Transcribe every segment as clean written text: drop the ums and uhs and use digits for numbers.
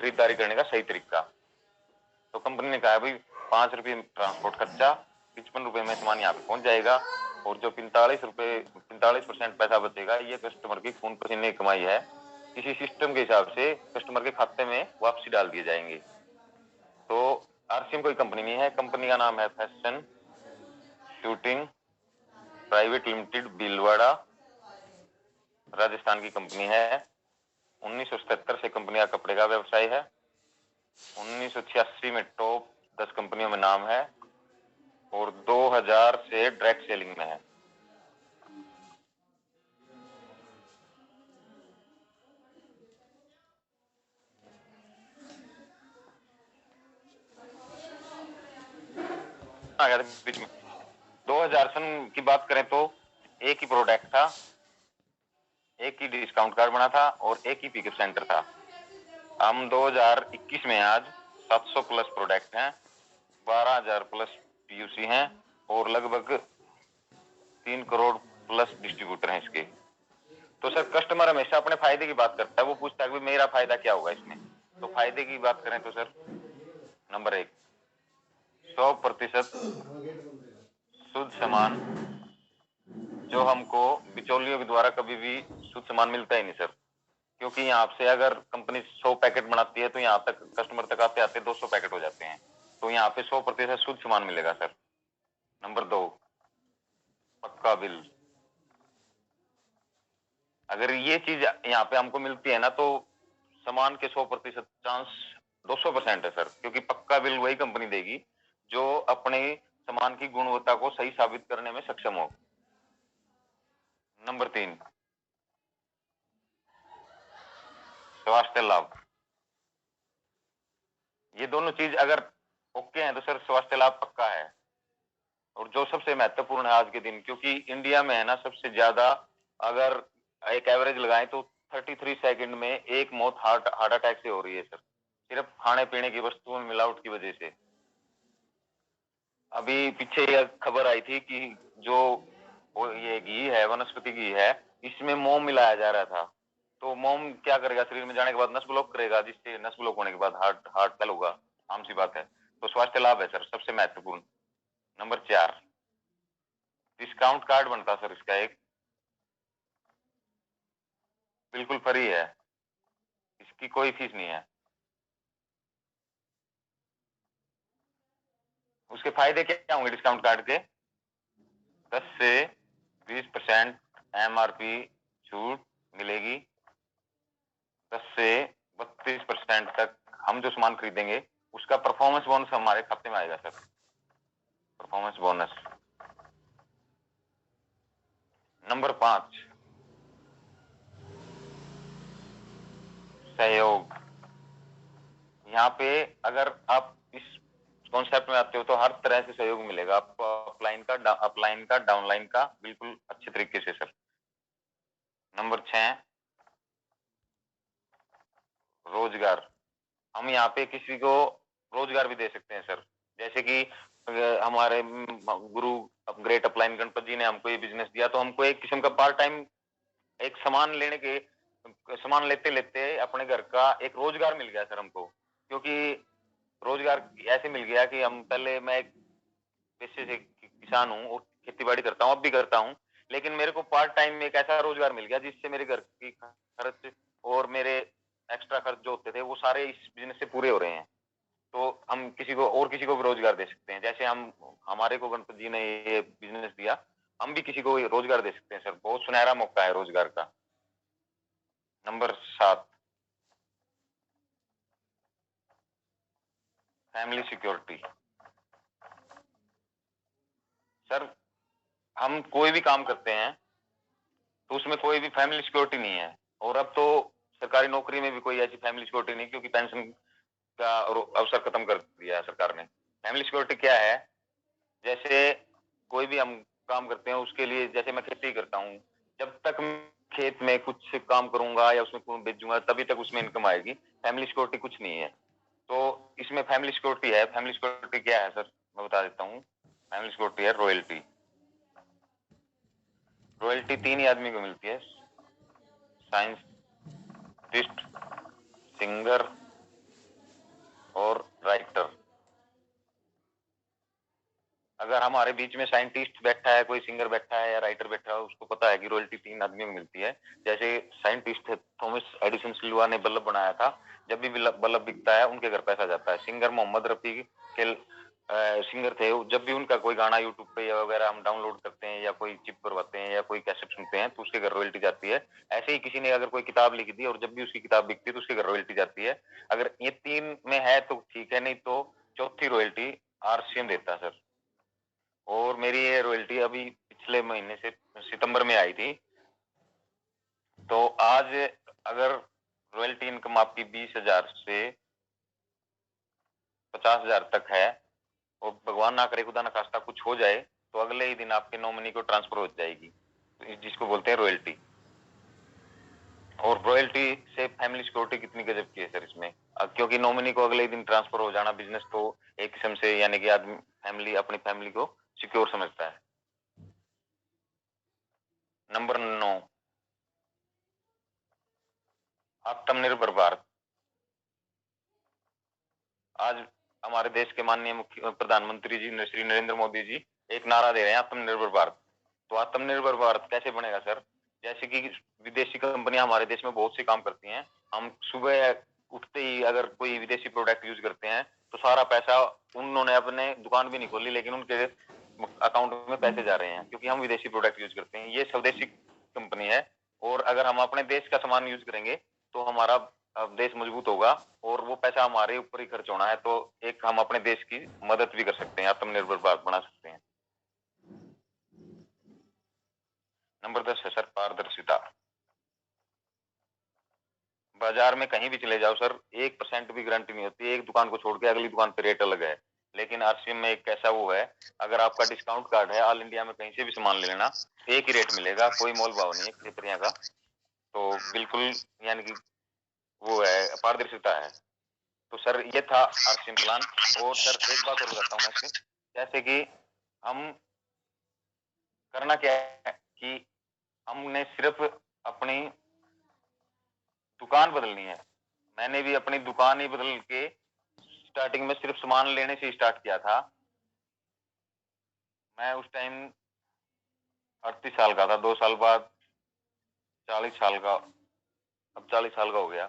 खरीदारी करने का सही तरीका। तो कंपनी ने कहा भाई 5 रुपये ट्रांसपोर्ट खर्चा, 55 रुपए में सामान यहाँ पे पहुंच जाएगा, और जो 45% पैसा बचेगा ये कस्टमर की खून पसीने की कमाई है, किसी सिस्टम के हिसाब से कस्टमर के खाते में वापसी डाल दिए जाएंगे। तो आरसीएम कोई कंपनी नहीं है, कंपनी का नाम है fashion shooting private limited, Bhilwara, Rajasthan की कंपनी है। 1977 से कंपनी का कपड़े का व्यवसाय है। 1986 में टॉप 10 कंपनियों में नाम है, और 2000 से डायरेक्ट सेलिंग में है। बीच में 2000 सन की बात करें तो एक ही प्रोडक्ट था, एक ही डिस्काउंट कार्ड बना था, और एक ही पिकअप सेंटर था। हम 2021 में आज 700 प्लस प्रोडक्ट हैं, 12,000 प्लस पीयूसी हैं, और लगभग 3 करोड़ प्लस डिस्ट्रीब्यूटर हैं इसके। तो सर कस्टमर हमेशा अपने फायदे की बात करता है, वो पूछता है कि मेरा फायदा क्या होगा इसमें। तो फायदे की बात करें तो सर नंबर 1, 100% शुद्ध सामान, जो हमको बिचौलियों के द्वारा कभी भी शुद्ध सामान मिलता ही नहीं सर। क्योंकि यहाँ से अगर कंपनी 100 पैकेट बनाती है तो यहाँ तक कस्टमर तक आते आते 200 पैकेट हो जाते हैं। तो यहाँ पे 100% शुद्ध सामान मिलेगा सर। नंबर 2, पक्का बिल। अगर ये चीज यहाँ पे हमको मिलती है ना तो सामान के 100% चांस 200% है सर, क्योंकि पक्का बिल वही कंपनी देगी जो अपने सामान की गुणवत्ता को सही साबित करने में सक्षम हो। नंबर 3, स्वास्थ्य लाभ। ये दोनों चीज अगर ओके है तो सर स्वास्थ्य लाभ पक्का है। और जो सबसे महत्वपूर्ण है आज के दिन, क्योंकि इंडिया में है ना सबसे ज्यादा, अगर एक एवरेज लगाएं तो 33 सेकंड में एक मौत हार्ट अटैक से हो रही है सर, सिर्फ खाने पीने की वस्तुओं में मिलावट की वजह से। अभी पीछे यह खबर आई थी कि जो ये घी है, वनस्पति घी है, इसमें मोम मिलाया जा रहा था। तो मोम क्या करेगा, शरीर में जाने के बाद नस ब्लॉक करेगा, जिससे नस ब्लॉक होने के बाद हार्ट फेल होगा, आम सी बात है। तो स्वास्थ्य लाभ है सर सबसे महत्वपूर्ण। नंबर 4, डिस्काउंट कार्ड बनता सर इसका एक, बिल्कुल फ्री है, इसकी कोई फीस नहीं है। उसके फायदे क्या होंगे डिस्काउंट कार्ड के? 10 से 20% एमआरपी छूट मिलेगी। 10 से 32% तक हम जो सामान खरीदेंगे उसका परफॉर्मेंस बोनस हमारे खाते में आएगा सर, परफॉर्मेंस बोनस। नंबर 5, सहयोग। यहाँ पे अगर आप इस कॉन्सेप्ट में आते हो तो हर तरह से सहयोग मिलेगा आपको, अपलाइन का डाउनलाइन का, बिल्कुल अच्छे तरीके से सर। नंबर 6, रोजगार। हम यहाँ पे किसी को रोजगार भी दे सकते हैं सर। जैसे कि हमारे गुरु ग्रेट अपलाइन गणपत जी ने हमको ये बिजनेस दिया, तो हमको एक किस्म का पार्ट टाइम एक सामान लेते लेते अपने घर का एक रोजगार मिल गया सर हमको। क्योंकि रोजगार ऐसे मिल गया कि हम पहले, मैं एक पेशे से किसान हूँ और खेती बाड़ी करता हूँ, अब भी करता हूँ, लेकिन मेरे को पार्ट टाइम में एक ऐसा रोजगार मिल गया जिससे मेरे घर की खर्च और मेरे एक्स्ट्रा खर्च जो होते थे वो सारे इस बिजनेस से पूरे हो रहे हैं। तो हम किसी को भी रोजगार दे सकते हैं। जैसे हमारे को गणपत जी ने ये बिजनेस दिया, हम भी किसी को रोजगार दे सकते हैं सर। बहुत सुनहरा मौका है रोजगार का। Number 7, family security. सर हम कोई भी काम करते हैं तो उसमें कोई भी फैमिली सिक्योरिटी नहीं है, और अब तो सरकारी नौकरी में भी कोई ऐसी फैमिली सिक्योरिटी नहीं, क्योंकि पेंशन का अवसर खत्म कर दिया है सरकार ने। फैमिली सिक्योरिटी क्या है? जैसे कोई भी हम काम करते हैं उसके लिए, जैसे मैं खेती करता हूँ, जब तक खेत में कुछ काम करूंगा या उसमें बेचूंगा तभी तक उसमें इनकम आएगी। फैमिली सिक्योरिटी कुछ नहीं है। तो इसमें फैमिली सिक्योरिटी है। फैमिली सिक्योरिटी क्या है सर, मैं बता देता हूँ। फैमिली सिक्योरिटी है रॉयल्टी। रॉयल्टी 3 ही आदमी को मिलती है, साइंटिस्ट, सिंगर और राइटर। अगर हमारे बीच में साइंटिस्ट बैठा है, कोई सिंगर बैठा है या राइटर बैठा है, उसको पता है कि रॉयल्टी 3 आदमियों को मिलती है। जैसे साइंटिस्ट थे, थॉमस एडिसन सिल्वा ने बल्ब बनाया था, जब भी बल्ब बिकता है उनके घर पैसा जाता है। सिंगर मोहम्मद रफी के सिंगर थे, जब भी उनका कोई गाना यूट्यूब पे या वगैरह हम डाउनलोड करते हैं या कोई चिप करवाते हैं या कोई कैसेट सुनते हैं तो उसके घर रॉयल्टी जाती है। ऐसे ही किसी ने अगर कोई किताब लिखी थी और जब भी उसकी किताब बिकती है तो उसके घर रॉयल्टी जाती है। अगर ये 3 में है तो ठीक है, नहीं तो चौथी रॉयल्टी आरसीएम देता है सर। और मेरी ये रॉयल्टी अभी पिछले महीने से सितंबर में आई थी। तो आज अगर रॉयल्टी इनकम आपकी 20,000 से 50,000 तक है और भगवान ना करे, खुदा ना खास्ता कुछ हो जाए, तो अगले ही दिन आपके नॉमिनी को ट्रांसफर हो जाएगी, तो जिसको बोलते हैं रॉयल्टी। और रॉयल्टी से फैमिली सिक्योरिटी कितनी गजब की है सर इसमें, क्योंकि नॉमिनी को अगले ही दिन ट्रांसफर हो जाना बिजनेस तो एक किस्म से, यानी कि आदमी फैमिली अपनी फैमिली को सिक्योर समझता है। नंबर 9, आत्मनिर्भर भारत। आज हमारे देश के माननीय मुख्य प्रधानमंत्री जी श्री नरेंद्र मोदी जी एक नारा दे रहे हैं, आत्मनिर्भर भारत। तो आत्मनिर्भर भारत कैसे बनेगा सर? जैसे कि विदेशी कंपनियां हमारे देश में बहुत से काम करती हैं। हम सुबह उठते ही अगर कोई विदेशी प्रोडक्ट यूज करते हैं तो सारा पैसा, उन्होंने अपने दुकान भी नहीं खोली लेकिन उनके अकाउंट में पैसे जा रहे हैं क्योंकि हम विदेशी प्रोडक्ट यूज करते हैं। ये स्वदेशी कंपनी है। और अगर हम अपने देश का सामान यूज करेंगे तो हमारा देश मजबूत होगा और वो पैसा हमारे ऊपर ही खर्च होना है। तो एक हम अपने देश की मदद भी कर सकते हैं, आत्मनिर्भर भारत बना सकते हैं। नंबर 10 है सर पारदर्शिता। बाजार में कहीं भी चले जाओ सर, 1% भी गारंटी नहीं होती। एक दुकान को छोड़ के अगली दुकान पे रेट अलग है, लेकिन आरसीएम में एक ऐसा वो है, अगर आपका डिस्काउंट कार्ड है, ऑल इंडिया में कहीं से भी सामान ले लेना, एक ही रेट मिलेगा, कोई मोल भाव नहीं है क्षेत्रीय का। तो बिल्कुल यानी कि वो है, पारदर्शिता है। तो सर ये था आरसीएम प्लान। और सर एक बात और बताता हूँ मैं इसमें, जैसे कि हम करना क्या है कि हमने सिर्फ अपनी दुकान बदलनी है। मैंने भी अपनी दुकान ही बदल के स्टार्टिंग में सिर्फ सामान लेने से स्टार्ट किया था। मैं उस टाइम 38 साल का था, 2 साल बाद 40 साल का, अब 40 साल का हो गया।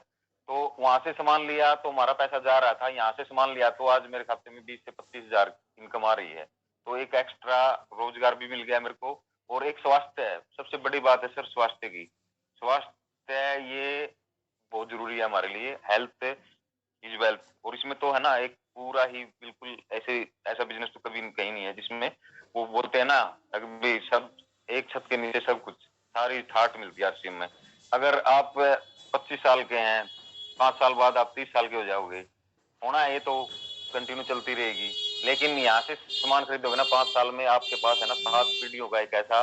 तो वहां से सामान लिया तो हमारा पैसा जा रहा था, यहाँ से सामान लिया तो आज मेरे खाते में 20 से 25,000 इनकम आ रही है। तो एक एक्स्ट्रा रोजगार भी मिल गया मेरे को। और एक स्वास्थ्य है, सबसे बड़ी बात है सर स्वास्थ्य की। स्वास्थ्य ये बहुत जरूरी है हमारे लिए। Health is wealth. और इसमें तो है ना, एक पूरा ही बिल्कुल ऐसे ऐसा बिजनेस तो कभी कहीं नहीं है जिसमें वो बोलते हैं ना, अभी सब एक छत के नीचे सब कुछ, सारी ठाट मिलती है आरसीएम में। अगर आप 25 साल के हैं, 5 साल बाद आप 30 साल के हो जाओगे, होना है ये तो कंटिन्यू चलती रहेगी। लेकिन यहाँ से सामान खरीदोगे ना, 5 साल में आपके पास है ना 7 पीढ़ियों का एक ऐसा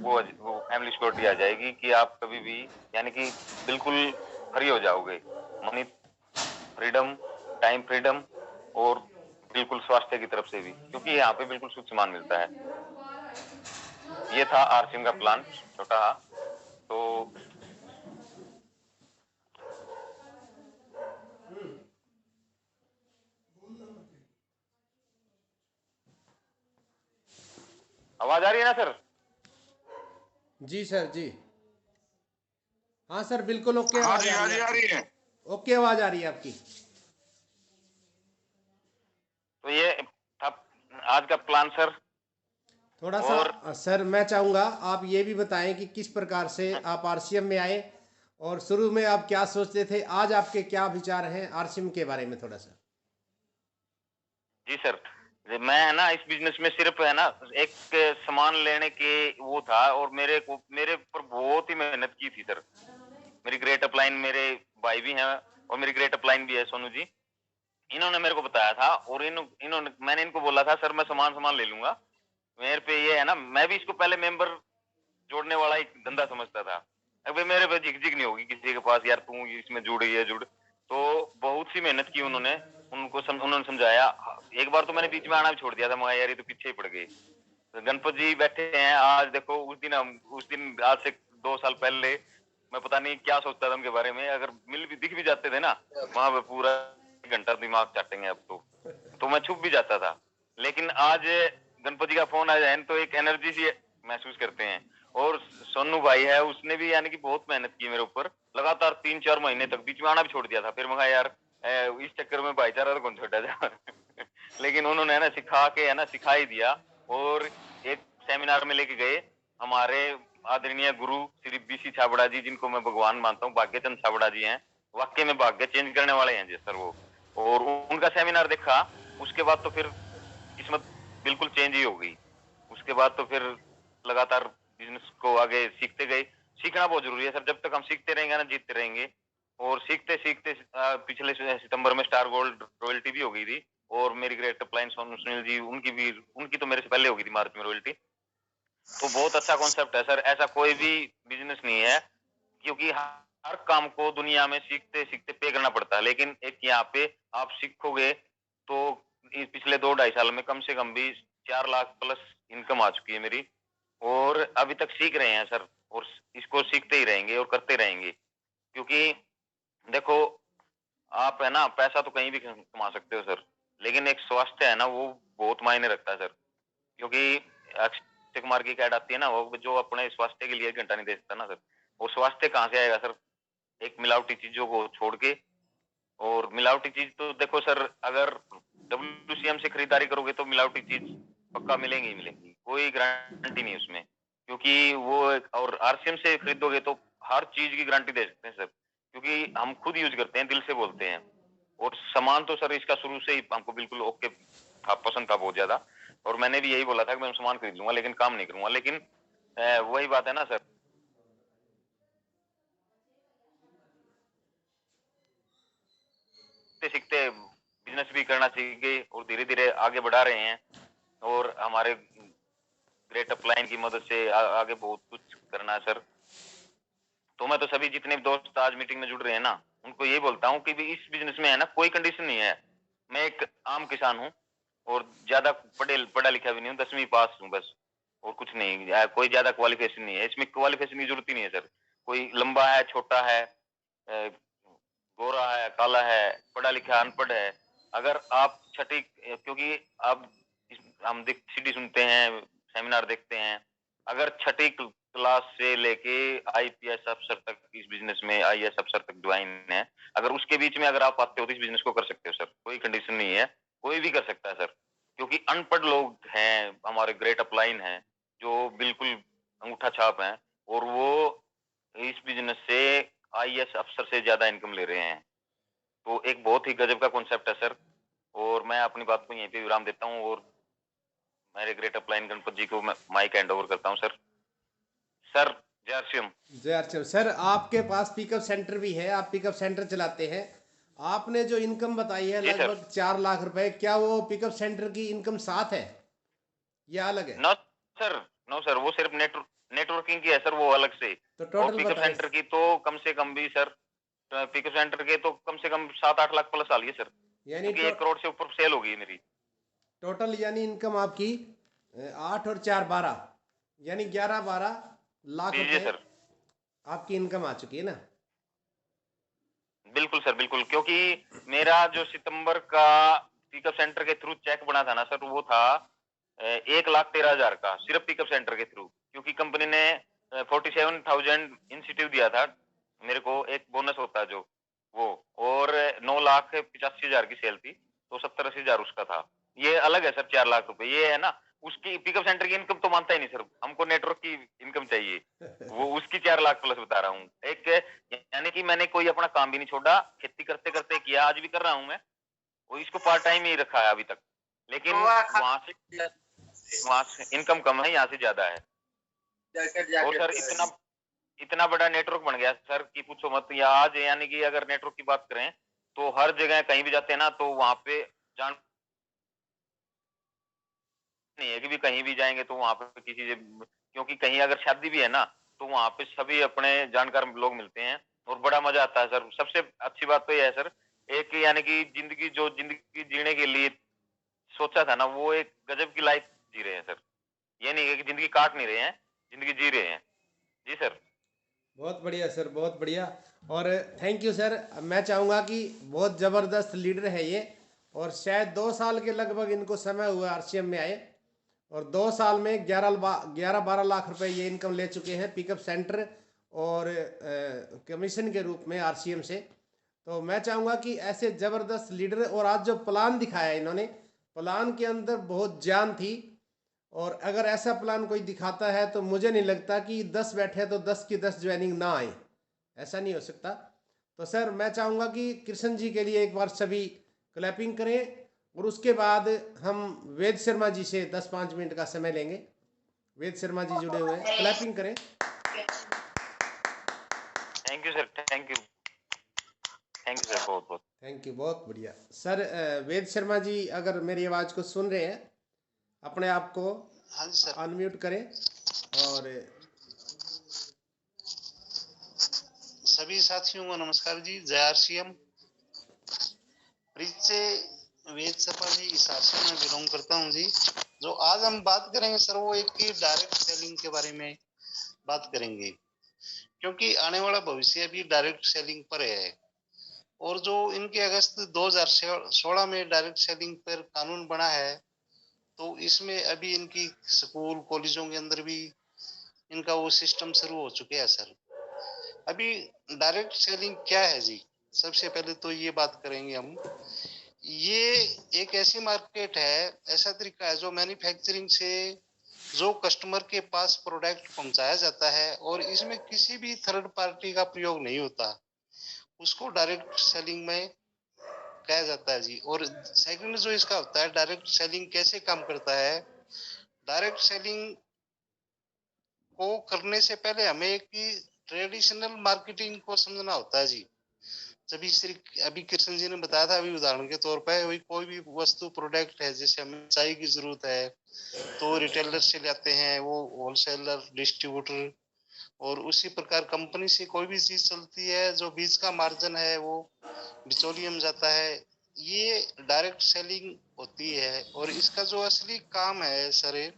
वो फैमिली सिक्योरिटी आ जाएगी कि आप कभी भी यानी कि बिल्कुल फ्री हो जाओगे। मनी फ्रीडम, टाइम फ्रीडम और बिल्कुल स्वास्थ्य की तरफ से भी, क्योंकि यहाँ पे बिल्कुल शुद्ध सामान मिलता है। ये था आरसीएम का प्लान, छोटा। तो आवाज आ रही है ना सर? जी सर जी। हाँ सर बिल्कुल ओके हाँ आवाज जी, आ हाँ रही जी, है आ रही आपकी। है। ओके आवाज आ रही है आपकी। तो ये था आज का प्लान सर। थोड़ा और सा सर मैं चाहूँगा आप ये भी बताएं कि किस प्रकार से आप आरसीएम में आए और शुरू में आप क्या सोचते थे, आज आपके क्या विचार हैं आरसीएम के बारे में थोड़ा सा। जी सर, मैं है ना इस बिजनेस में सिर्फ है ना एक सामान लेने के वो था, और मेरे पर बहुत ही मेहनत की थी सर। मेरी ग्रेट अपलाइन, मेरे भाई भी हैं और मेरी ग्रेट अपलाइन भी है सोनू जी, इन्होंने मेरे को बताया था। और इन्होंने मैंने इनको बोला था सर मैं सामान ले लूंगा, मेरे पे ये है ना, मैं भी इसको पहले मेंबर जोड़ने वाला एक धंधा समझता था। अबे मेरे पे झिकझिक नहीं होगी किसी के पास, यार तू इसमें जुड़, ये जुड़। तो बहुत सी मेहनत की उन्होंने, उन्होंने समझाया। एक बार तो मैंने बीच में आना भी छोड़ दिया था, मगर यार ये तो पीछे ही पड़ गए। तो गणपत जी बैठे हैं आज, देखो उस दिन आज से 2 साल पहले मैं पता नहीं क्या सोचता था उनके बारे में, अगर मिल भी दिख भी जाते थे ना वहां पे पूरा घंटा दिमाग चाटेंगे अब तो मैं छुप भी जाता था। लेकिन आज गणपति का फोन आ जाए तो एक एनर्जी सी महसूस करते हैं। और सोनू भाई है, उसने भी यानी कि बहुत मेहनत की मेरे ऊपर, लगातार 3-4 महीने तक, बीच में आना भी छोड़ दिया था। फिर मैं कहा यार इस चक्कर में भाईचारा तो कौन छोड़ा जा लेकिन उन्होंने है ना सिखा के है ना सिखा ही दिया। और एक सेमिनार में लेके गए हमारे आदरणीय गुरु श्री बीसी छाबड़ा जी, जिनको मैं भगवान मानता हूँ, भाग्यचंद छाबड़ा जी हैं, वाकई में भाग्य चेंज करने वाले हैं जी सर वो। और उनका सेमिनार देखा, उसके बाद तो फिर किस्मत बिल्कुल चेंज ही हो गई। उसके बाद तो फिर लगातार बिजनेस को आगे सीखते गए। सीखना बहुत जरूरी है सर, जब तक हम सीखते रहेंगे ना जीतते रहेंगे। और सीखते सीखते पिछले सितंबर में स्टार गोल्ड रॉयल्टी भी हो गई थी। और मेरी ग्रेट अप्लायन सोनू सुनील जी, उनकी तो मेरे से पहले हो गई थी मार्च में रॉयल्टी। तो बहुत अच्छा कॉन्सेप्ट है सर, ऐसा कोई भी बिजनेस नहीं है, क्योंकि हर काम को दुनिया में सीखते सीखते पे करना पड़ता है। लेकिन एक यहाँ पे आप सीखोगे तो इस पिछले 2-2.5 साल में कम से कम भी 4 लाख प्लस इनकम आ चुकी है मेरी। और अभी तक सीख रहे हैं सर, और इसको सीखते ही रहेंगे और करते रहेंगे। क्योंकि देखो, आप है ना पैसा तो कहीं भी कमा सकते हो सर, लेकिन एक स्वास्थ्य है ना वो बहुत मायने रखता है सर। क्योंकि अक्षय कुमार की ऐड आती है ना, वो जो अपने स्वास्थ्य के लिए 1 घंटा नहीं दे सकता ना सर, वो स्वास्थ्य कहाँ से आएगा सर, एक मिलावटी चीजों को छोड़ के। और मिलावटी चीज तो देखो सर, अगर WCM से खरीदारी करोगे तो मिलावटी चीज पक्का मिलेंगी ही मिलेंगी, कोई गारंटी नहीं उसमें। क्योंकि वो और RCM से खरीदोगे तो हर चीज की गारंटी दे सकते हैं सर, क्योंकि हम खुद यूज करते हैं, दिल से बोलते हैं। और सामान तो सर इसका शुरू से ही हमको बिल्कुल ओके था, पसंद था बहुत ज्यादा। और मैंने भी यही बोला था कि मैं सामान खरीद लूंगा लेकिन काम नहीं करूंगा। लेकिन वही बात है ना सर, सीखते बिजनेस भी करना चाहिए और धीरे धीरे आगे बढ़ा रहे हैं। और हमारे ग्रेट अपलाइन की मदद से आगे बहुत कुछ करना है सर। तो मैं तो सभी जितने भी दोस्त आज मीटिंग में जुड़ रहे हैं ना, उनको यही बोलता हूँ कि इस बिजनेस में है ना कोई कंडीशन नहीं है। मैं एक आम किसान हूँ और ज्यादा पढ़ा लिखा भी नहीं हूँ, 10वीं पास हूँ बस, और कुछ नहीं। कोई ज्यादा क्वालिफिकेशन नहीं है इसमें, क्वालिफिकेशन की जरूरत ही नहीं है सर। कोई लंबा है, छोटा है, गोरा है, काला है, पढ़ा लिखा, अनपढ़ है, अगर आप छठी, क्योंकि अब हम सीडी सुनते हैं, सेमिनार देखते हैं, अगर छठी क्लास से लेके IPS अफसर तक इस बिजनेस में, IAS अफसर तक ज्वाइन है, अगर उसके बीच में अगर आप आते हो तो इस बिजनेस को कर सकते हो सर, कोई कंडीशन नहीं है, कोई भी कर सकता है सर। क्योंकि अनपढ़ लोग हैं हमारे ग्रेट अपलाइन है, जो बिल्कुल अंगूठा छाप है, और वो इस बिजनेस से IAS अफसर से ज्यादा इनकम ले रहे हैं। तो एक बहुत ही गजब का कॉन्सेप्ट है सर। और मैं अपनी बात को यहीं पे विराम देता हूँ और मेरे ग्रेट अपलाइन गणपत जी को मैं माइक हैंड ओवर करता हूँ सर। सर जय श्री राम। जय अर्चन सर, आपके पास पिकअप सेंटर भी है, आप पिकअप सेंटर चलाते हैं। आपने जो इनकम बताई है जी सर। लगभग 4 लाख रुपए, क्या वो पिकअप सेंटर की इनकम साथ है या अलग है? नो सर, नो सर, वो सिर्फ नेटवर्किंग की है सर, वो अलग से। तो और टोटल पिकअप बताइए। सेंटर की तो कम से कम भी सर, पिकअप सेंटर के तो कम से कम 7-8 लाख प्लस आ लिए सर, यानी क्योंकि 1 करोड़ से ऊपर सेल होगी मेरी। टोटल यानी इनकम आपकी 8 और 4 12, यानी 11-12 लाख जी जी रुपए सर, आपकी इनकम आ चुकी है ना? बिल्कुल सर बिल्कुल। क्योंकि मेरा जो सितंबर का पिकअप सेंटर के थ्रू चेक बना था ना सर, वो था 1,13,000 का, सिर्फ पिकअप सेंटर के थ्रू। क्योंकि कंपनी ने 47,000 इंसेंटिव दिया था मेरे को, एक बोनस होता है जो वो, और 9,85,000 की सेल थी, तो 70-80,000 उसका था। ये अलग है सर, 4 लाख रुपए ये है ना। उसकी पिकअप सेंटर की इनकम तो मानता ही नहीं सर, हमको नेटवर्क की इनकम चाहिए। वो उसकी 4 लाख प्लस बता रहा हूँ। एक यानी कि मैंने कोई अपना काम भी नहीं छोड़ा, खेती करते करते किया, आज भी कर रहा हूँ मैं, वो इसको पार्ट टाइम ही रखा है अभी तक। लेकिन वहां से इनकम कम है, यहाँ से ज्यादा है। और सर इतना इतना बड़ा नेटवर्क बन गया सर कि पूछो मत। या आज यानी कि अगर नेटवर्क की बात करें तो हर जगह कहीं भी जाते हैं ना, तो वहां पे जान नहीं है कि भी कहीं भी जाएंगे तो वहां पे किसी से, क्योंकि कहीं अगर शादी भी है ना तो वहां पे सभी अपने जानकार लोग मिलते हैं और बड़ा मजा आता है सर। सबसे अच्छी बात तो यह है सर, एक यानी कि जिंदगी जीने के लिए सोचा था ना, वो एक गजब की लाइफ जी रहे हैं सर। ये नहीं है कि जिंदगी काट नहीं रहे हैं, जिंदगी जी रहे हैं। जी सर। बहुत बढ़िया सर, बहुत बढ़िया। और थैंक यू सर। मैं चाहूँगा कि बहुत ज़बरदस्त लीडर है ये, और शायद 2 साल के लगभग इनको समय हुआ आरसीएम में आए, और 2 साल में 11-12 लाख रुपए ये इनकम ले चुके हैं पिकअप सेंटर और कमीशन के रूप में आरसीएम से। तो मैं चाहूँगा कि ऐसे ज़बरदस्त लीडर, और आज जो प्लान दिखाया इन्होंने, प्लान के अंदर बहुत जान थी, और अगर ऐसा प्लान कोई दिखाता है तो मुझे नहीं लगता कि 10 बैठे तो 10 की 10 ज्वाइनिंग ना आए, ऐसा नहीं हो सकता। तो सर मैं चाहूँगा कि कृष्ण जी के लिए एक बार सभी क्लैपिंग करें, और उसके बाद हम वेद शर्मा जी से 10-5 मिनट का समय लेंगे। वेद शर्मा जी जुड़े हुए हैं, क्लैपिंग करें। Thank you sir, thank you sir, बहुत बहुत थैंक यू, बहुत बढ़िया सर। वेद शर्मा जी अगर मेरी आवाज़ को सुन रहे हैं, अपने आप को हाँ जी सर। अनम्यूट करें। और सभी साथियों को नमस्कार जी, जय आरसीएम। से वेद शर्मा जी इस आरसीएम में बिलोंग करता हूँ जी। जो आज हम बात करेंगे सर, वो एक की डायरेक्ट सेलिंग के बारे में बात करेंगे, क्योंकि आने वाला भविष्य भी डायरेक्ट सेलिंग पर है। और जो इनके अगस्त 2016 में डायरेक्ट सेलिंग पर कानून बना है, तो इसमें अभी इनकी स्कूल कॉलेजों के अंदर भी इनका वो सिस्टम शुरू हो चुके हैं सर। अभी डायरेक्ट सेलिंग क्या है जी, सबसे पहले तो ये बात करेंगे हम। ये एक ऐसी मार्केट है, ऐसा तरीका है जो मैन्युफैक्चरिंग से जो कस्टमर के पास प्रोडक्ट पहुंचाया जाता है और इसमें किसी भी थर्ड पार्टी का प्रयोग नहीं होता, उसको डायरेक्ट सेलिंग में कहा जाता है जी। और सेकंड जो इसका होता है, डायरेक्ट सेलिंग कैसे काम करता है। डायरेक्ट सेलिंग को करने से पहले हमें एक ट्रेडिशनल मार्केटिंग को समझना होता है जी। जब श्री अभी कृष्ण जी ने बताया था, अभी उदाहरण के तौर पर वही कोई भी वस्तु प्रोडक्ट है, जैसे हमें चाय की जरूरत है तो रिटेलर से लाते हैं, वो होलसेलर डिस्ट्रीब्यूटर, और उसी प्रकार कंपनी से कोई भी चीज चलती है, जो बीच का मार्जिन है वो बिचौलिए में जाता है। ये डायरेक्ट सेलिंग होती है। और इसका जो असली काम है सर,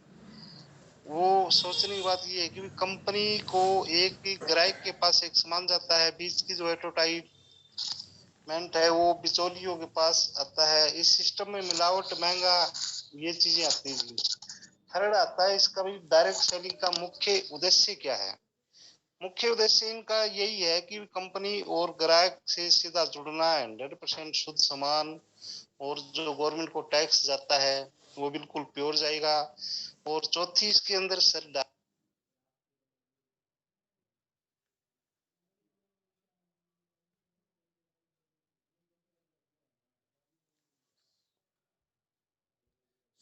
वो सोचने की बात ये है कि कंपनी को एक भी ग्राहक के पास एक सामान जाता है, बीच की जो एडवर्टाइजमेंट है वो बिचौलियों के पास आता है। इस सिस्टम में मिलावट, महंगा, ये चीजें आती हैं। थर्ड आता है इसका भी डायरेक्ट सेलिंग का मुख्य उद्देश्य क्या है। मुख्य उद्देश्य इनका यही है कि कंपनी और ग्राहक से सीधा जुड़ना है, 100% शुद्ध सामान, और जो गवर्नमेंट को टैक्स जाता है वो बिल्कुल प्योर जाएगा। और चौथी इसके अंदर सर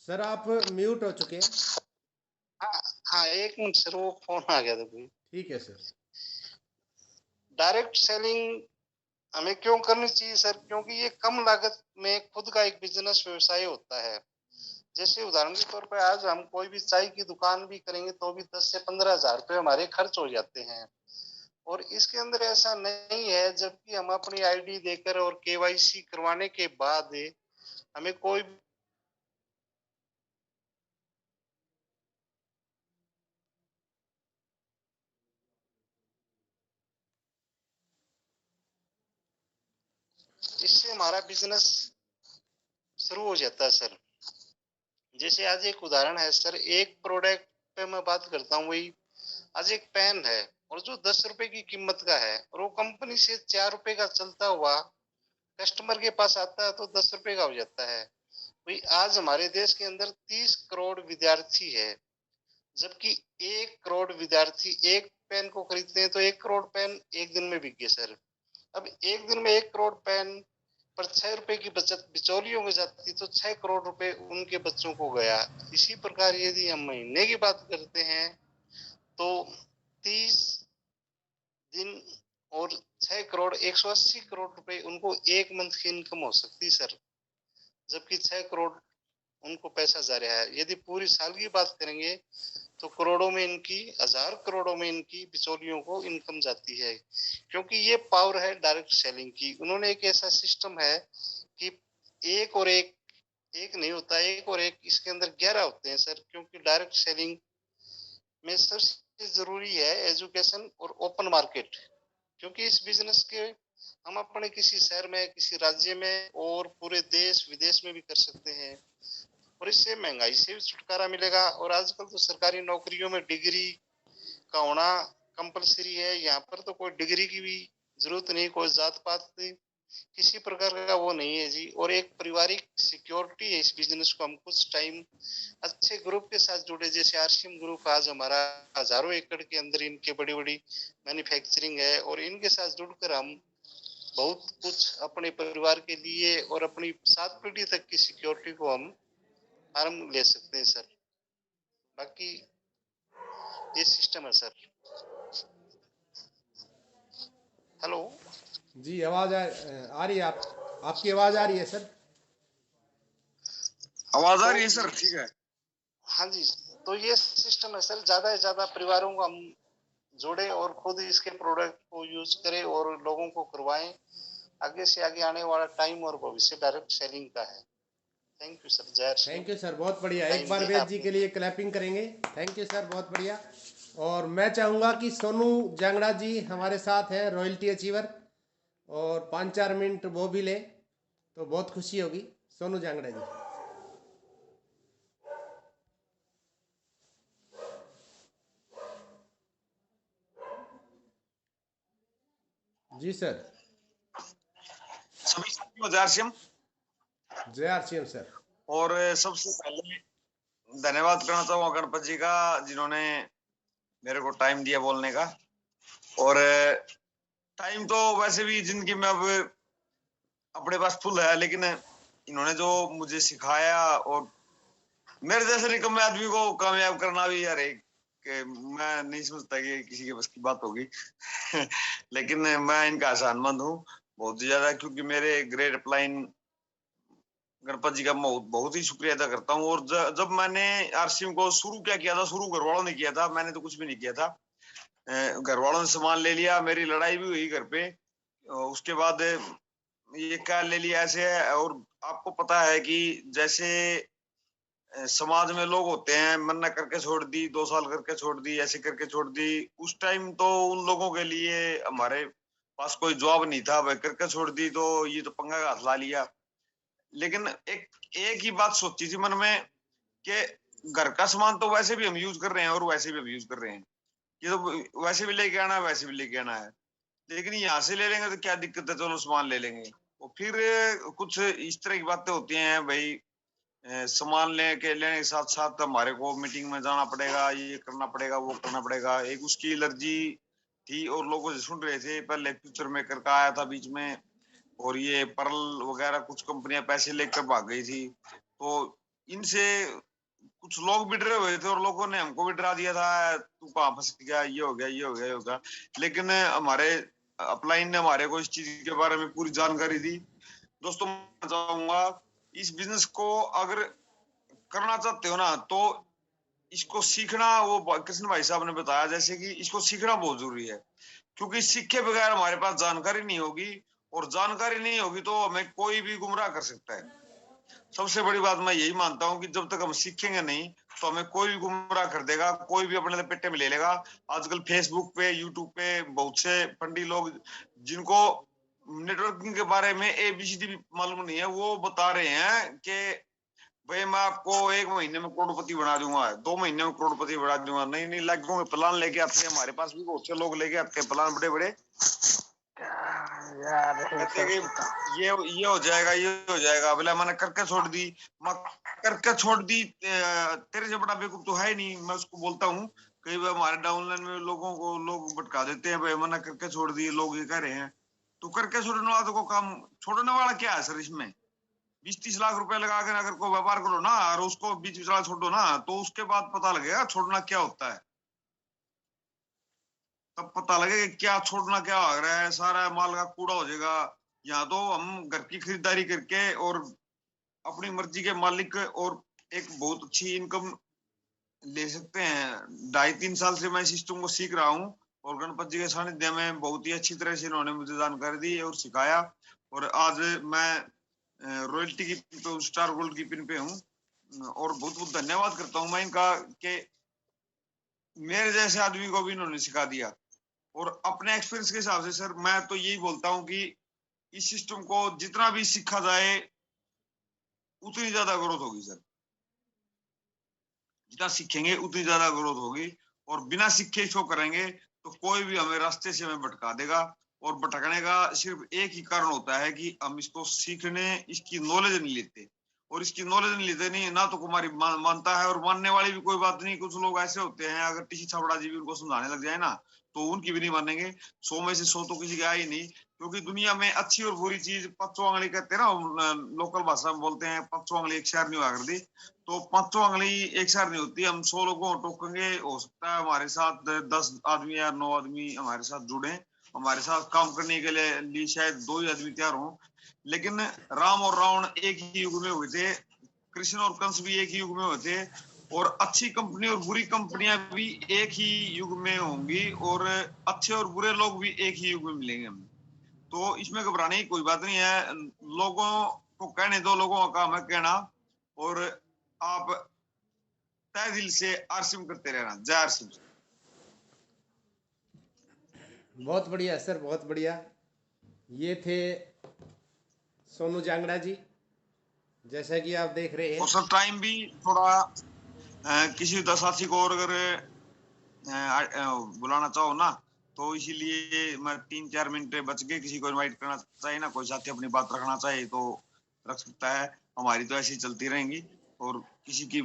सर आप म्यूट हो चुके हैं। हाँ हाँ, एक मिनट सर, वो फोन आ गया था कोई। ठीक है सर। डायरेक्ट सेलिंग हमें क्यों करनी चाहिए सर, क्योंकि ये कम लागत में खुद का एक बिजनेस व्यवसाय होता है। जैसे उदाहरण के तौर पर आज हम कोई भी चाय की दुकान भी करेंगे तो भी 10 से 15 हजार रुपये हमारे खर्च हो जाते हैं। और इसके अंदर ऐसा नहीं है, जबकि हम अपनी आईडी देकर और केवाईसी करवाने के बाद हमें कोई इससे हमारा बिजनेस शुरू हो जाता है सर। जैसे आज एक उदाहरण है सर, एक प्रोडक्ट पे मैं बात करता हूँ, वही आज एक पेन है और जो 10 रुपए की कीमत का है, और वो कंपनी से 4 रुपए का चलता हुआ कस्टमर के पास आता है तो 10 रुपए का हो जाता है। भाई आज हमारे देश के अंदर 30 करोड़ विद्यार्थी है, जबकि 1 करोड़ विद्यार्थी एक पेन को खरीदते हैं, तो 1 करोड़ पेन एक दिन में बिक गए सर। अब एक दिन में 1 करोड़ पेन पर 6 रुपए की बचत बिचौलियों में जाती, तो 6 करोड़ रुपए उनके बच्चों को गया। इसी प्रकार यदि हम महीने की बात करते हैं तो 30 दिन और 6 करोड़, 180 करोड़ रुपए उनको एक मंथ की इनकम हो सकती सर, जबकि 6 करोड़ उनको पैसा जा रहा है। यदि पूरी साल की बात करेंगे तो करोड़ों में इनकी, 1000 करोड़ों में इनकी बिचौलियों को इनकम जाती है। क्योंकि ये पावर है डायरेक्ट सेलिंग की। उन्होंने एक ऐसा सिस्टम है कि एक और एक एक नहीं होता, एक और एक इसके अंदर 11 होते हैं सर। क्योंकि डायरेक्ट सेलिंग में सबसे जरूरी है एजुकेशन और ओपन मार्केट। क्योंकि इस बिजनेस के हम अपने किसी शहर में, किसी राज्य में और पूरे देश विदेश में भी कर सकते हैं, और इससे महंगाई से भी छुटकारा मिलेगा। और आजकल तो सरकारी नौकरियों में डिग्री का होना कंपलसरी है। यहाँ पर तो कोई डिग्री की भी जरूरत नहीं, कोई जात पात नहीं, किसी प्रकार का वो नहीं है जी। और एक पारिवारिक सिक्योरिटी है इस बिजनेस को। हम कुछ टाइम अच्छे ग्रुप के साथ जुड़े, जैसे आरसीएम ग्रुप, आज हमारा हजारों एकड़ के अंदर इनके बड़ी बड़ी मैन्युफैक्चरिंग है, और इनके साथ जुड़कर हम बहुत कुछ अपने परिवार के लिए और अपनी 7 पीढ़ी तक की सिक्योरिटी को हम आराम ले सकते हैं सर। बाकी ये सिस्टम है सर। हेलो। जी आवाज़ आ रही है, आपकी आवाज़ आ रही है सर? आवाज आ रही है सर? ठीक है। हाँ जी, तो ये सिस्टम है सर। ज्यादा से ज्यादा परिवारों को हम जोड़े और खुद इसके प्रोडक्ट को यूज करें और लोगों को करवाएं। आगे से आगे आने वाला टाइम और भविष्य डायरेक्ट सेलिंग का है। Thank you sir. जय श्री थैंक यू सर, बहुत बढ़िया। एक टाइम बार दिया वेद जी आपने। के लिए क्लैपिंग करेंगे। थैंक यू सर, बहुत बढ़िया। और मैं चाहूँगा कि सोनू जांगड़ा जी हमारे साथ हैं, रॉयल्टी अचीवर, और 5-4 मिनट वो भी लें तो बहुत खुशी होगी। सोनू जांगड़ा जी। जी सर। सभी साथियों जय श्री राम। जय आरसीएम सर। और सबसे पहले धन्यवाद करना चाहूंगा गणपत जी का, जिन्होंने मेरे को टाइम दिया बोलने का। और टाइम तो वैसे भी जिंदगी में अब अपने पास फुल है, लेकिन इन्होंने जो मुझे सिखाया, और मेरे जैसे निकम्मे आदमी को कामयाब करना भी यार एक मैं नहीं समझता कि किसी के बस की बात होगी। लेकिन मैं इनका आसानमंद हूँ बहुत ज्यादा, क्योंकि मेरे ग्रेट अपलाइन गणपत जी का बहुत ही शुक्रिया अदा करता हूँ। और जब मैंने आरसीएम को शुरू क्या किया था, शुरू घर वालों ने किया था, मैंने तो कुछ भी नहीं किया था। घर वालों ने सामान ले लिया, मेरी लड़ाई भी हुई घर पे। उसके बाद ये क्या ले लिया ऐसे है। और आपको पता है कि जैसे समाज में लोग होते हैं, मन्ना करके छोड़ दी, 2 साल करके छोड़ दी, ऐसे करके छोड़ दी। उस टाइम तो उन लोगों के लिए हमारे पास कोई जवाब नहीं था, भाई करके छोड़ दी तो ये तो पंगा हाथ ला लिया। लेकिन एक ही बात सोची थी मन में कि घर का सामान तो वैसे भी हम यूज कर रहे हैं और वैसे भी हम यूज कर रहे हैं, ये तो वैसे भी लेके आना है, वैसे भी लेके आना है। लेकिन यहाँ से ले लेंगे तो क्या दिक्कत है, चलो सामान ले लेंगे। और फिर कुछ इस तरह की बातें होती हैं भाई, सामान लेने के साथ साथ हमारे को मीटिंग में जाना पड़ेगा, ये करना पड़ेगा, वो करना पड़ेगा। एक उसकी एलर्जी थी और लोगों से सुन रहे थे। पहले फ्यूचर मेकर का आया था बीच में, और ये पर्ल वगैरह कुछ कंपनियां पैसे लेकर भाग गई थी। तो इनसे कुछ लोग भी डरे हुए थे और लोगों ने हमको भी डरा दिया था, तू कहाँ फंस गया, ये हो गया, ये हो गया, ये होगा। लेकिन हमारे अपलाइन ने हमारे को इस चीज के बारे में पूरी जानकारी दी। दोस्तों मैं चाहूंगा इस बिजनेस को अगर करना चाहते हो ना, तो इसको सीखना, वो कृष्ण भाई साहब ने बताया जैसे कि इसको सीखना बहुत जरूरी है। क्योंकि सीखे बगैर हमारे पास जानकारी नहीं होगी, और जानकारी नहीं होगी तो हमें कोई भी गुमराह कर सकता है। सबसे बड़ी बात मैं यही मानता हूँ कि जब तक हम सीखेंगे नहीं तो हमें कोई भी गुमराह कर देगा, कोई भी अपने पेटे में ले लेगा। आजकल फेसबुक पे, यूट्यूब पे बहुत से फंडी लोग, जिनको नेटवर्किंग के बारे में एबीसीडी भी मालूम नहीं है, वो बता रहे हैं कि भाई मैं आपको 1 महीने में करोड़पति बना दूंगा, 2 महीने में करोड़पति बना दूंगा। नहीं नहीं, लगभग में प्लान लेके आते हैं, हमारे पास भी बहुत से लोग लेके आते हैं प्लान बड़े बड़े, कहते कि ये हो जाएगा, ये हो जाएगा। बोला मैंने करके छोड़ दी, मैं करके छोड़ दी, तेरे से बड़ा बेवकूफ तो है नहीं, मैं उसको बोलता हूँ। कई बार हमारे डाउनलाइन में लोगों को लोग भटका देते हैं, भाई मैंने करके छोड़ दी, लोग ये कह रहे हैं। तो करके छोड़ने वाला को काम, छोड़ने वाला क्या है सर इसमें? 20-30 लाख रुपए लगा कर अगर कोई व्यापार करो ना, और उसको बीच विचार छोड़ो ना, तो उसके बाद पता लगेगा छोड़ना क्या होता है। तब पता लगेगा क्या छोड़ना क्या हो रहा है, सारा माल का कूड़ा हो जाएगा। यहाँ तो हम घर की खरीदारी करके और अपनी मर्जी के मालिक और एक बहुत अच्छी इनकम ले सकते हैं। 2.5-3 साल से मैं सिस्टम को सीख रहा हूँ, और गणपत जी के सानिध्य में बहुत ही अच्छी तरह से इन्होंने मुझे जानकारी दी और सिखाया। और आज मैं रॉयल्टी की तो स्टार गोल्ड की पिन पे हूँ, और बहुत बहुत धन्यवाद करता हूँ मैं इनका कि मेरे जैसे आदमी को भी इन्होंने सिखा दिया। और अपने एक्सपीरियंस के हिसाब से सर मैं तो यही बोलता हूँ कि इस सिस्टम को जितना भी सीखा जाए उतनी ज्यादा ग्रोथ होगी सर। जितना सीखेंगे उतनी ज्यादा ग्रोथ होगी, और बिना सीखे शो करेंगे तो कोई भी हमें रास्ते से हमें भटका देगा। और भटकने का सिर्फ एक ही कारण होता है कि हम इसको सीखने इसकी नॉलेज नहीं लेते, और इसकी नॉलेज नहीं लेते नहीं ना तो हमारी मानता है, और मानने वाली भी कोई बात नहीं। कुछ लोग ऐसे होते हैं अगर टीसी छाबड़ा जी भी उनको समझाने लग जाए ना तो उनकी भी नहीं मानेंगे। 100 में से 100 तो किसी की आई नहीं, क्योंकि दुनिया में अच्छी और बुरी चीज पच्चों आंगली कहते हैं ना, लोकल भाषा में बोलते हैं पच्चों आंगली एक शहर नहीं हुआ करती। तो पांचों आंगली एक शहर नहीं होती। हम 100 लोगों को टोकेंगे, हो सकता है हमारे साथ 10 आदमी या 9 आदमी हमारे साथ जुड़े, हमारे साथ काम करने के लिए शायद 2 ही आदमी तैयार हों। लेकिन राम और रावण एक ही युग में हुए थे, कृष्ण और कंस भी एक ही युग में हुए थे, और अच्छी कंपनी और बुरी कंपनियां भी एक ही युग में होंगी, और अच्छे और बुरे लोग भी एक ही युग में मिलेंगे हमें। तो इसमें घबराने की कोई बात नहीं है। लोगों को कहने दो, लोगों का काम है कहना, और आप तय दिल से आरसीएम करते रहना। जय आरसीएम। बहुत बढ़िया सर, बहुत बढ़िया। ये थे सोनू जांगड़ा जी, जैसा कि आप देख रहे हैं। और सर टाइम भी थोड़ा किसी साथी को और अगर बुलाना चाहो ना तो इसीलिए मैं 3-4 मिनट बच के किसी को इनवाइट करना चाहिए ना, कोई साथी अपनी बात रखना चाहे तो रख सकता है। हमारी तो ऐसी चलती रहेंगी, और किसी की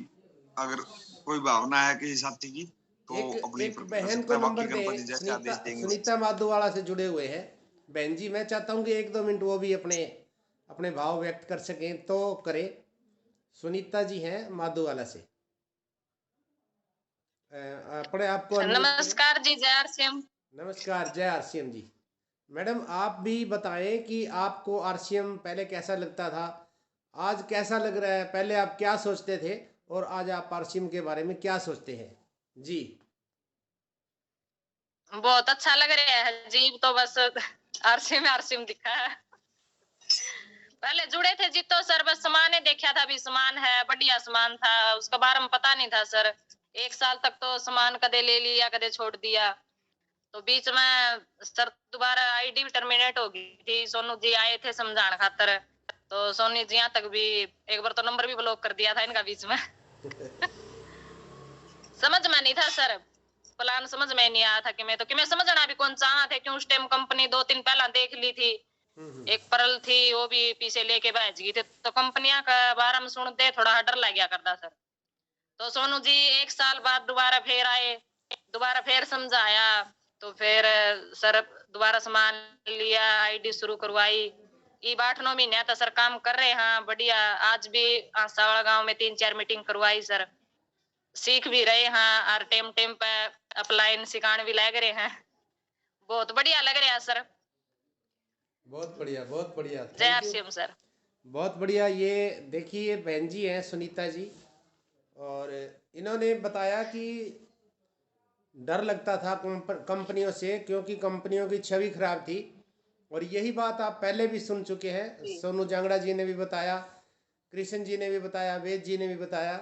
अगर कोई भावना है किसी साथी की तो अपनी एक प्रकट कर बहन सकता को है। बाकी नंबर दे, गणपति जैसे आदेश देंगे। सुनीता माधोवाला से जुड़े हुए हैं बहन जी। मैं चाहता हूँ कि 1-2 मिनट वो भी अपने अपने भाव व्यक्त कर सकें, तो करें। सुनीता जी हैं माधोवाला से, अपने आप को अनम्यूट करें। नमस्कार जी, जय आरसीएम। नमस्कार, जय आरसीएम जी। मैडम आप भी बताएं कि आपको आरसीएम पहले कैसा लगता था, आज कैसा लग रहा है। पहले आप क्या सोचते थे और आज आप आरसीएम के बारे में क्या सोचते हैं जी। बहुत अच्छा लग रहा है जी, तो बस आरसीएम दिखा है। पहले जुड़े थे जी तो सर बस सामान ही देखा था, भी सामान है, बढ़िया सामान था, उसके बारे में पता नहीं था सर। 1 साल तक तो सामान कदे ले लिया कदे छोड़ दिया, तो बीच में सर दोबारा आईडी टर्मिनेट हो गई थी। सोनू जी आए थे समझाने खातर, तो सोनू जी यहाँ तक भी एक बार तो नंबर भी ब्लॉक कर दिया था इनका बीच में। समझ में नहीं था सर, प्लान समझ में नहीं आया था कि मैं समझना भी कौन चाहा थे, क्यों उस टाइम कंपनी 2-3 पहला देख ली थी। एक परल थी वो भी पीछे लेके बैठ गई थी, तो कंपनियां का बारे में सुनते थोड़ा डर लग गया करता सर। तो सोनू जी 1 साल बाद दोबारा फिर आए, दोबारा फिर समझाया, तो फिर सर दोबारा सामान लिया, आईडी शुरू करवाई। ये 8-9 महीने तो सर काम कर रहे हैं बढ़िया। आज भी आसावाड़ा गांव में 3-4 मीटिंग करवाई सर, सीख भी रहे हैं और टेम पे अप्लाइन सिखाने भी लग रहे हैं। बहुत बढ़िया लग रहा है सर। बहुत बढ़िया, बहुत बढ़िया, जय थैंक यू आरसीएम सर। बहुत बढ़िया। ये देखिए बहन जी हैं सुनीता जी, और इन्होंने बताया कि डर लगता था कंपनियों से, क्योंकि कंपनियों की छवि खराब थी। और यही बात आप पहले भी सुन चुके हैं। सोनू जांगड़ा जी ने भी बताया, कृष्ण जी ने भी बताया, वेद जी ने भी बताया।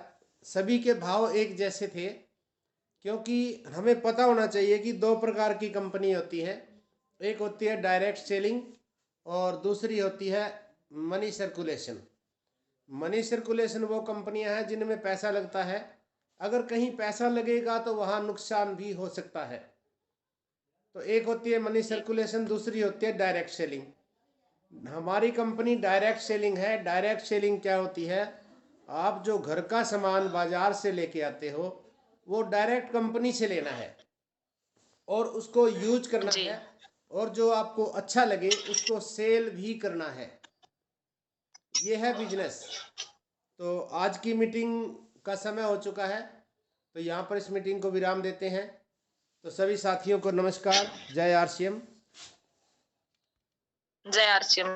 सभी के भाव एक जैसे थे, क्योंकि हमें पता होना चाहिए कि 2 प्रकार की कंपनी होती है। एक होती है डायरेक्ट सेलिंग और दूसरी होती है मनी सर्कुलेशन। मनी सर्कुलेशन वो कंपनियां हैं जिनमें पैसा लगता है। अगर कहीं पैसा लगेगा तो वहाँ नुकसान भी हो सकता है। तो एक होती है मनी सर्कुलेशन, दूसरी होती है डायरेक्ट सेलिंग। हमारी कंपनी डायरेक्ट सेलिंग है। डायरेक्ट सेलिंग क्या होती है, आप जो घर का सामान बाजार से लेके आते हो वो डायरेक्ट कंपनी से लेना है और उसको यूज करना है, और जो आपको अच्छा लगे उसको सेल भी करना है। ये है बिजनेस। तो आज की मीटिंग का समय हो चुका है, तो यहाँ पर इस मीटिंग को विराम देते हैं। तो सभी साथियों को नमस्कार, जय आरसीएम। जय आरसीएम।